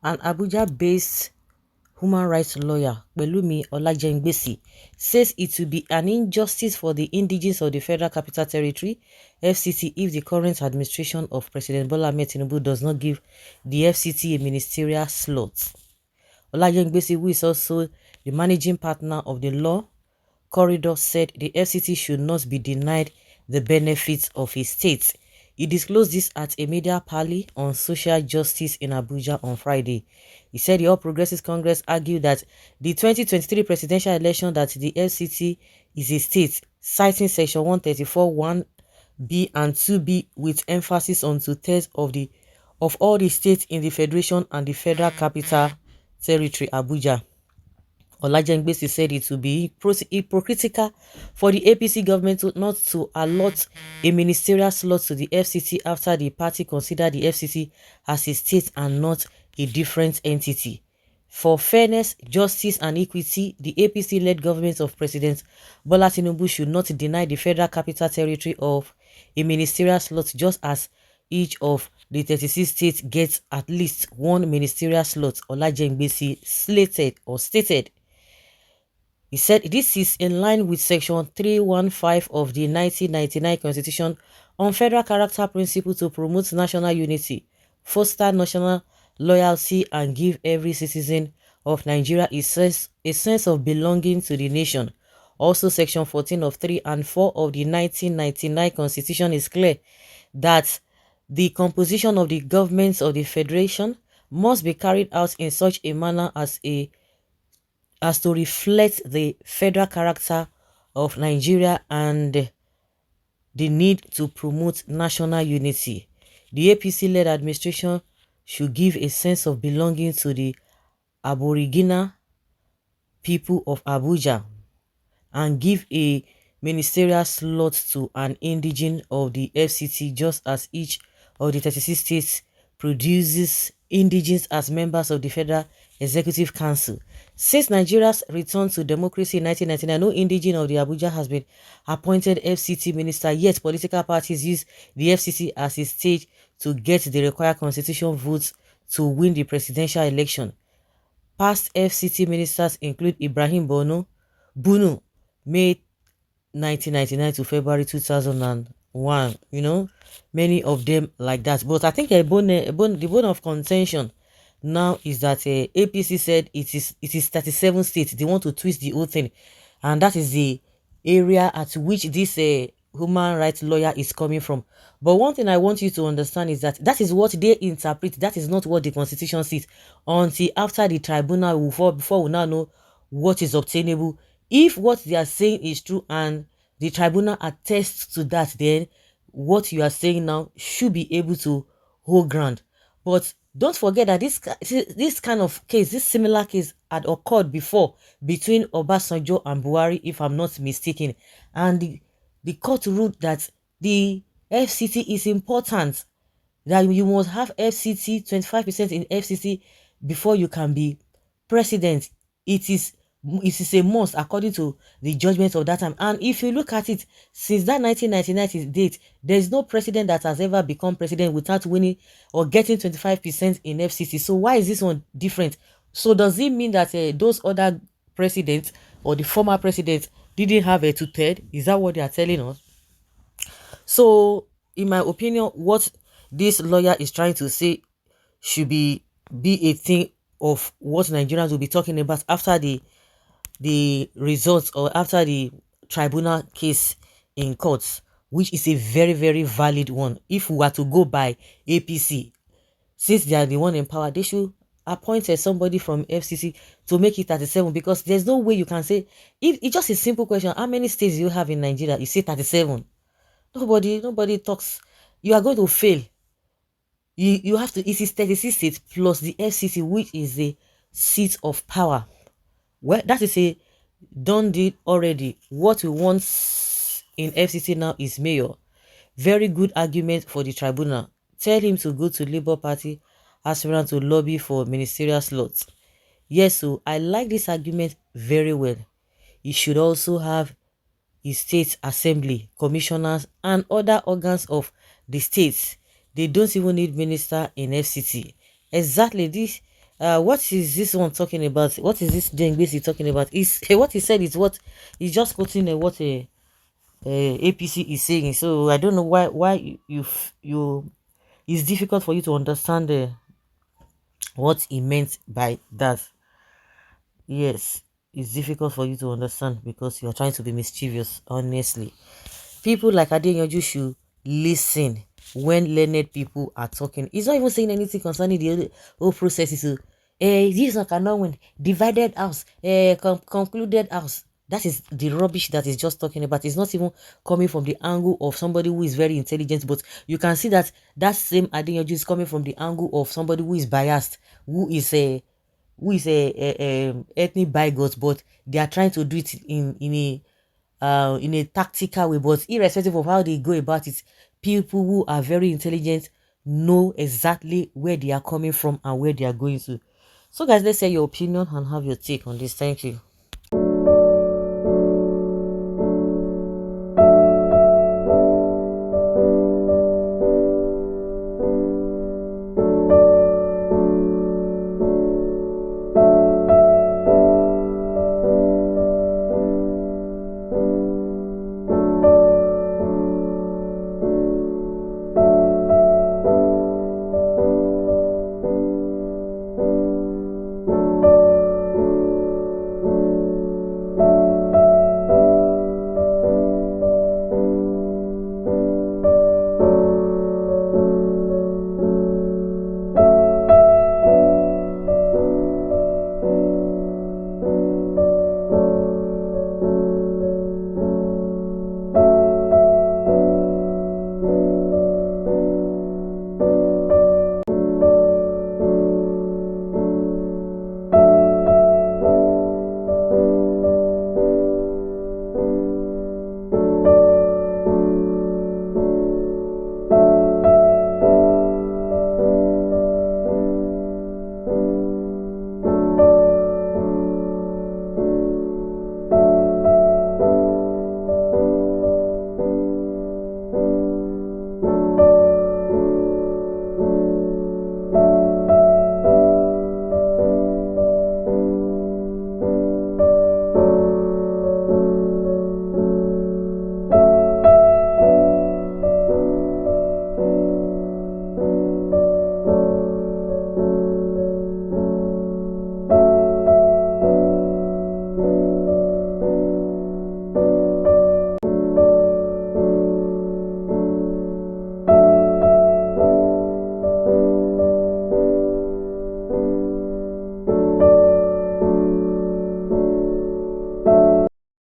An Abuja-based human rights lawyer, Pelumi Olajengbesi, says it will be an injustice for the indigenes of the Federal Capital Territory, FCT, if the current administration of President Bola Ahmed Tinubu does not give the FCT a ministerial slot. Olajengbesi, who is also the managing partner of the Law Corridor, said the FCT should not be denied the benefits of a state. He disclosed this at a media parley on social justice in Abuja on Friday. He said the All Progressives Congress argued that the 2023 presidential election that the FCT is a state, citing section 134 1B and 2B with emphasis on 2/3 of all the states in the Federation and the Federal Capital Territory, Abuja. Olajengbesi said it would be hypocritical for the APC government not to allot a ministerial slot to the FCT after the party considered the FCT as a state and not a different entity. For fairness, justice and equity, the APC-led government of President Bola Tinubu should not deny the Federal Capital Territory of a ministerial slot, just as each of the 36 states gets at least one ministerial slot, Olajengbesi stated. He said this is in line with Section 315 of the 1999 Constitution on Federal Character Principle to promote national unity, foster national loyalty, and give every citizen of Nigeria a sense of belonging to the nation. Also, Section 14 of 3 and 4 of the 1999 Constitution is clear that the composition of the governments of the Federation must be carried out in such a manner as to reflect the federal character of Nigeria and the need to promote national unity. The APC-led administration should give a sense of belonging to the Aboriginal people of Abuja and give a ministerial slot to an indigene of the FCT, just as each of the 36 states produces indigenes as members of the Federal Executive Council. Since Nigeria's return to democracy in 1999, no indigene of the Abuja has been appointed FCT minister, yet political parties use the FCT as a stage to get the required constitutional votes to win the presidential election. Past FCT ministers include Ibrahim Bunu, May 1999 to February 2001. Many of them like that. But I think the bone of contention now is that APC said it is 37 states. They want to twist the whole thing, and that is the area at which this human rights lawyer is coming from. But one thing I want you to understand is that is what they interpret. That is not what the constitution says. Until after the tribunal, before we now know what is obtainable. If what they are saying is true and the tribunal attests to that, then what you are saying now should be able to hold ground. But don't forget that this kind of case, this similar case, had occurred before between Obasanjo and Buhari, if I'm not mistaken. And the court ruled that the FCT is important, that you must have FCT, 25% in FCT before you can be president. It is a must according to the judgment of that time. And if you look at it, since that 1999 date, there is no president that has ever become president without winning or getting 25% in FCT. So why is this one different? So does it mean that those other presidents or the former presidents didn't have a 2/3? Is that what they are telling us? So in my opinion, what this lawyer is trying to say should be a thing of what Nigerians will be talking about after the results or after the tribunal case in courts, which is a very, very valid one. If we were to go by APC, since they are the one in power, they should appoint somebody from FCC to make it 37, because there's no way you can say, if it's just a simple question, how many states do you have in Nigeria? You say 37. Nobody talks. You are going to fail. You have to, it is 36 states plus the FCC, which is the seat of power. Well, that is a done deal already. What we want in FCC now is mayor. Very good argument for the tribunal. Tell him to go to Labour Party aspirant to lobby for ministerial slots. Yes, so I like this argument very well. He should also have his state assembly, commissioners, and other organs of the states. They don't even need minister in FCT. Exactly this. What is this one talking about? What is this Jengbesi talking about? Is what he said is what he's just quoting what APC is saying. So I don't know why you it's difficult for you to understand what he meant by that. Yes, it's difficult for you to understand because you're trying to be mischievous, honestly. People like Adeyanju should listen when learned people are talking. He's not even saying anything concerning the whole process. Is this one cannot win. Divided house, concluded house. That is the rubbish that is just talking about. It's not even coming from the angle of somebody who is very intelligent, but you can see that that same Adeyanju is coming from the angle of somebody who is biased, who is a ethnic bigot, but they are trying to do it in a tactical way. But irrespective of how they go about it, people who are very intelligent know exactly where they are coming from and where they are going to. So guys, let's say your opinion and have your take on this. Thank you.